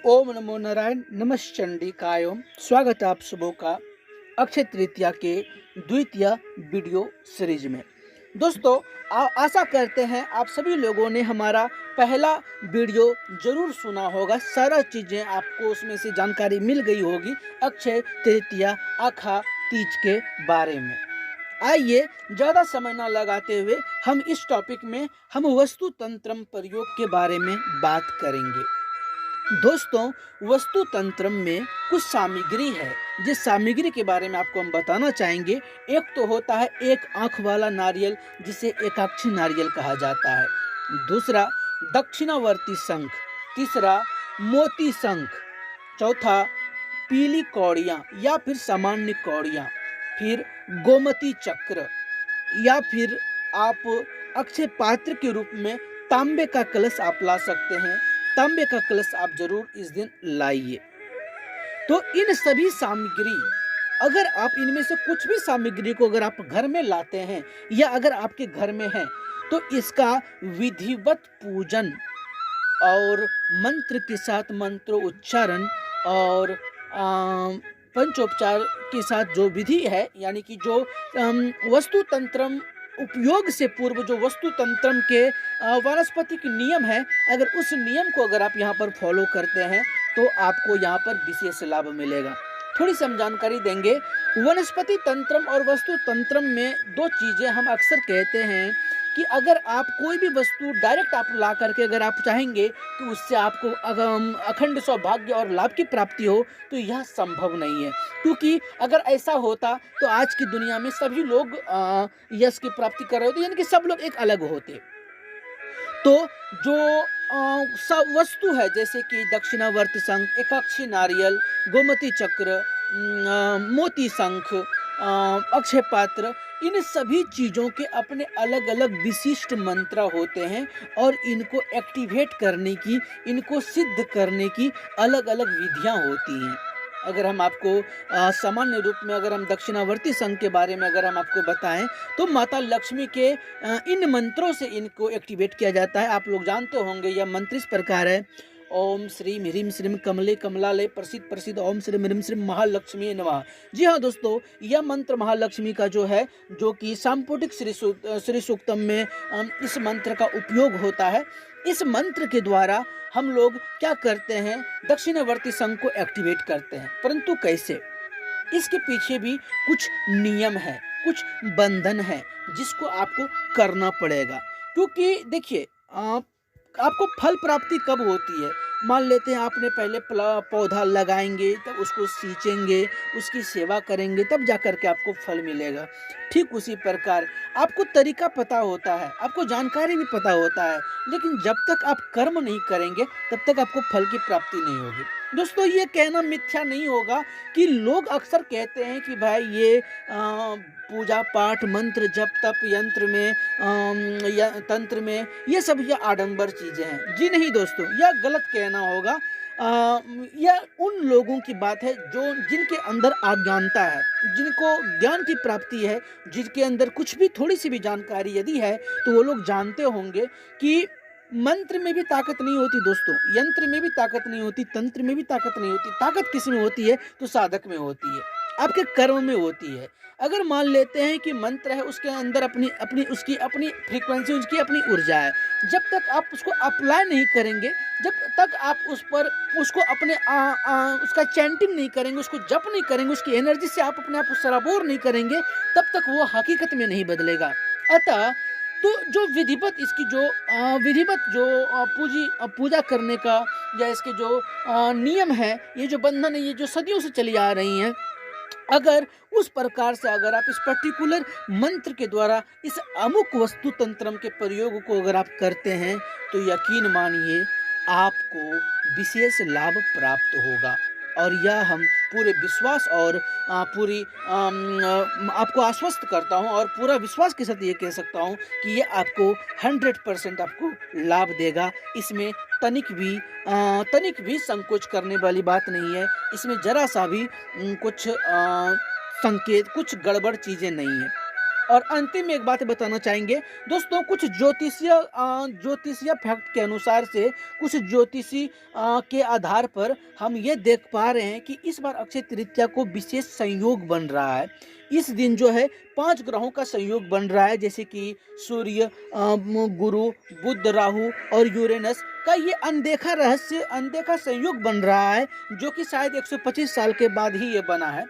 ओम नमो नारायण नमश्चंडी कायम। स्वागत है आप सबों का अक्षय तृतीया के द्वितीय वीडियो सीरीज में। दोस्तों, आशा करते हैं आप सभी लोगों ने हमारा पहला वीडियो जरूर सुना होगा। सारा चीज़ें आपको उसमें से जानकारी मिल गई होगी अक्षय तृतीया आखा तीज के बारे में। आइए ज़्यादा समय ना लगाते हुए हम इस टॉपिक में हम वस्तु तंत्रम प्रयोग के बारे में बात करेंगे। दोस्तों, वस्तु तंत्र में कुछ सामग्री है जिस सामग्री के बारे में आपको हम बताना चाहेंगे। एक तो होता है एक आंख वाला नारियल जिसे एकाक्षी नारियल कहा जाता है। दूसरा दक्षिणावर्ती शंख। तीसरा मोती शंख। चौथा पीली कौड़ियाँ या फिर सामान्य कौड़ियाँ। फिर गोमती चक्र या फिर आप अक्षय पात्र के रूप में तांबे का कलश आप ला सकते हैं। तांबे का कलश आप जरूर इस दिन लाइए। तो इन सभी सामग्री, अगर आप इनमें से कुछ भी सामग्री को अगर आप घर में लाते हैं या अगर आपके घर में है तो इसका विधिवत पूजन और मंत्र के साथ मंत्रोच्चारण और पंचोपचार के साथ जो विधि है, यानी कि जो वस्तु तंत्रम उपयोग से पूर्व जो वस्तु तंत्रम के वानस्पतिक नियम है, अगर उस नियम को अगर आप यहाँ पर फॉलो करते हैं तो आपको यहाँ पर विशेष लाभ मिलेगा। थोड़ी सी हम जानकारी देंगे। वनस्पति तंत्रम और वस्तु तंत्रम में दो चीज़ें हम अक्सर कहते हैं कि अगर आप कोई भी वस्तु डायरेक्ट आप ला करके अगर आप चाहेंगे कि उससे आपको अखंड सौभाग्य और लाभ की प्राप्ति हो तो यह संभव नहीं है, क्योंकि अगर ऐसा होता तो आज की दुनिया में सभी लोग यश की प्राप्ति कर रहे होते, यानी कि सब लोग एक अलग होते। तो जो सब वस्तु है जैसे कि दक्षिणावर्त शंख, एकाक्षी नारियल, गोमती चक्र, मोती शंख, अक्षय पात्र, इन सभी चीज़ों के अपने अलग अलग विशिष्ट मंत्र होते हैं और इनको एक्टिवेट करने की, इनको सिद्ध करने की अलग अलग विधियां होती हैं। अगर हम आपको सामान्य रूप में अगर हम दक्षिणावर्ती संघ के बारे में अगर हम आपको बताएं तो माता लक्ष्मी के इन मंत्रों से इनको एक्टिवेट किया जाता है। आप लोग जानते होंगे यह मंत्र इस प्रकार है। ओम श्रीम ह्रीम श्रीम कमले कमलालय प्रसिद्ध प्रसिद्ध ओम श्रीम ह्रीम श्रीम महालक्ष्मी नमः। जी हाँ दोस्तों, यह मंत्र महालक्ष्मी का जो है, जो कि सांपुटिक श्री सूक्तम में इस मंत्र का उपयोग होता है। इस मंत्र के द्वारा हम लोग क्या करते हैं, दक्षिणावर्ती संघ को एक्टिवेट करते हैं। परंतु कैसे? इसके पीछे भी कुछ नियम है, कुछ बंधन है जिसको आपको करना पड़ेगा। क्योंकि देखिए, आपको फल प्राप्ति कब होती है? मान लेते हैं आपने पहले पौधा लगाएंगे, तब उसको सींचेंगे, उसकी सेवा करेंगे, तब जाकर के आपको फल मिलेगा। ठीक उसी प्रकार आपको तरीका पता होता है, आपको जानकारी भी पता होता है, लेकिन जब तक आप कर्म नहीं करेंगे तब तक आपको फल की प्राप्ति नहीं होगी। दोस्तों, ये कहना मिथ्या नहीं होगा कि लोग अक्सर कहते हैं कि भाई ये पूजा पाठ मंत्र जप तप यंत्र में या तंत्र में ये सब ये आडंबर चीज़ें हैं। जी नहीं दोस्तों, यह गलत कहना होगा। यह उन लोगों की बात है जो जिनके अंदर अज्ञानता है, जिनको ज्ञान की प्राप्ति है, जिनके अंदर कुछ भी थोड़ी सी भी जानकारी यदि है तो वो लोग जानते होंगे कि मंत्र में भी ताकत नहीं होती दोस्तों, यंत्र में भी ताकत नहीं होती, तंत्र में भी ताकत नहीं होती। ताकत किस में होती है? तो साधक में होती है, आपके कर्म में होती है। अगर मान लेते हैं कि मंत्र है, उसके अंदर उसकी अपनी फ्रीक्वेंसी, उसकी अपनी ऊर्जा है, जब तक आप उसको अप्लाई नहीं करेंगे, जब तक आप उस पर उसको अपने उसका चैंटिंग नहीं करेंगे, उसको जप नहीं करेंगे, उसकी एनर्जी से आप अपने आप को सराबोर नहीं करेंगे, तब तक वो हकीकत में नहीं बदलेगा। अतः तो जो विधिवत इसकी जो विधिवत जो पूजा करने का या इसके जो नियम है, ये जो बंधन है, ये जो सदियों से चली आ रही हैं, अगर उस प्रकार से अगर आप इस पर्टिकुलर मंत्र के द्वारा इस अमुक वस्तु तंत्रम के प्रयोग को अगर आप करते हैं तो यकीन मानिए आपको विशेष लाभ प्राप्त होगा। और यह हम पूरे विश्वास और पूरी आपको आश्वस्त करता हूं और पूरा विश्वास के साथ ये कह सकता हूं कि ये आपको 100% आपको लाभ देगा। इसमें तनिक भी संकोच करने वाली बात नहीं है। इसमें जरा सा भी कुछ संकेत, कुछ गड़बड़ चीज़ें नहीं है। और अंतिम में एक बात बताना चाहेंगे दोस्तों, कुछ ज्योतिषीय फैक्ट के अनुसार से, कुछ ज्योतिषी के आधार पर हम ये देख पा रहे हैं कि इस बार अक्षय तृतीया को विशेष संयोग बन रहा है। इस दिन जो है 5 ग्रहों का संयोग बन रहा है, जैसे कि सूर्य, गुरु, बुध, राहु और यूरेनस का ये अनदेखा संयोग बन रहा है, जो कि शायद 125 साल के बाद ही ये बना है।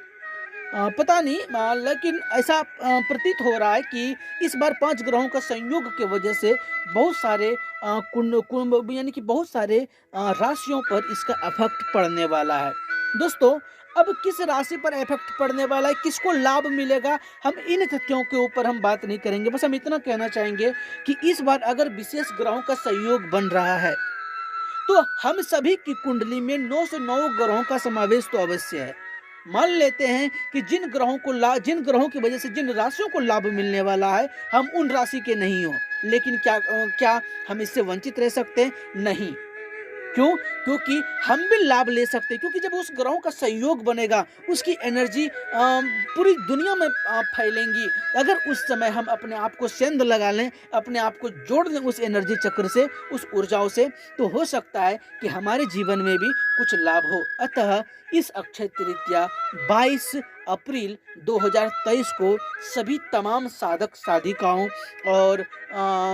पता नहीं, लेकिन ऐसा प्रतीत हो रहा है कि इस बार 5 ग्रहों का संयोग की वजह से बहुत सारे कुंड कुंभ यानी कि बहुत सारे राशियों पर इसका इफेक्ट पड़ने वाला है। दोस्तों, अब किस राशि पर इफेक्ट पड़ने वाला है, किसको लाभ मिलेगा, हम इन तथ्यों के ऊपर हम बात नहीं करेंगे। बस हम इतना कहना चाहेंगे कि इस बार अगर विशेष ग्रहों का संयोग बन रहा है तो हम सभी की कुंडली में 9 से 9 ग्रहों का समावेश तो अवश्य है। मान लेते हैं कि जिन ग्रहों की वजह से जिन राशियों को लाभ मिलने वाला है, हम उन राशि के नहीं हो, लेकिन क्या हम इससे वंचित रह सकते हैं? नहीं। क्यों? क्योंकि हम भी लाभ ले सकते हैं, क्योंकि जब उस ग्रहों का संयोग बनेगा, उसकी एनर्जी पूरी दुनिया में फैलेंगी। अगर उस समय हम अपने आप को सेंध लगा लें, अपने आप को जोड़ दें उस एनर्जी चक्र से, उस ऊर्जाओं से, तो हो सकता है कि हमारे जीवन में भी कुछ लाभ हो। अतः इस अक्षय तृतीया 22 अप्रैल 2023 को सभी तमाम साधक साधिकाओं और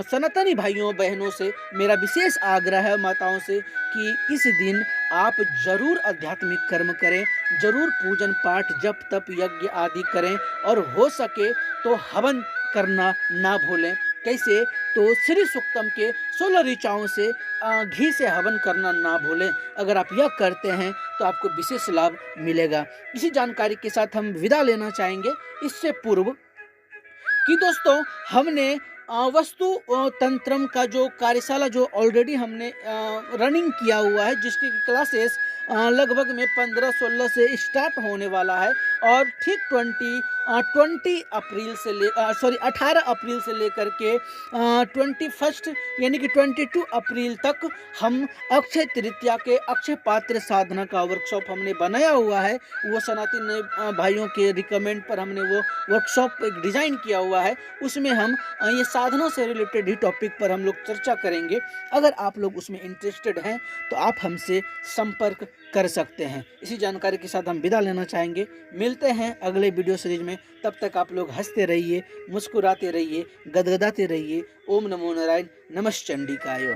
सनातनी भाइयों बहनों से मेरा विशेष आग्रह है, माताओं से, कि इस दिन आप जरूर आध्यात्मिक कर्म करें, जरूर पूजन पाठ जप तप यज्ञ आदि करें, और हो सके तो हवन करना ना भूलें। कैसे? तो श्री सूक्तम के 16 ऋचाओं से घी से हवन करना ना भूलें। अगर आप यह करते हैं तो आपको विशेष लाभ मिलेगा। इसी जानकारी के साथ हम विदा लेना चाहेंगे। इससे पूर्व कि दोस्तों, हमने वस्तु तंत्रम का जो कार्यशाला जो ऑलरेडी हमने रनिंग किया हुआ है, जिसकी क्लासेस लगभग में 15-16 से स्टार्ट होने वाला है, और ठीक 18 अप्रैल से लेकर के 21 यानी कि 22 अप्रैल तक हम अक्षय तृतीया के अक्षय पात्र साधना का वर्कशॉप हमने बनाया हुआ है। वो सनातनी भाइयों के रिकमेंड पर हमने वो वर्कशॉप एक डिज़ाइन किया हुआ है। उसमें हम ये साधना से रिलेटेड ही टॉपिक पर हम लोग चर्चा करेंगे। अगर आप लोग उसमें इंटरेस्टेड हैं तो आप हमसे संपर्क कर सकते हैं। इसी जानकारी के साथ हम विदा लेना चाहेंगे। मिलते हैं अगले वीडियो सीरीज में। तब तक आप लोग हंसते रहिए, मुस्कुराते रहिए, गदगदाते रहिए। ओम नमो नारायण। नमः चंडिकाय।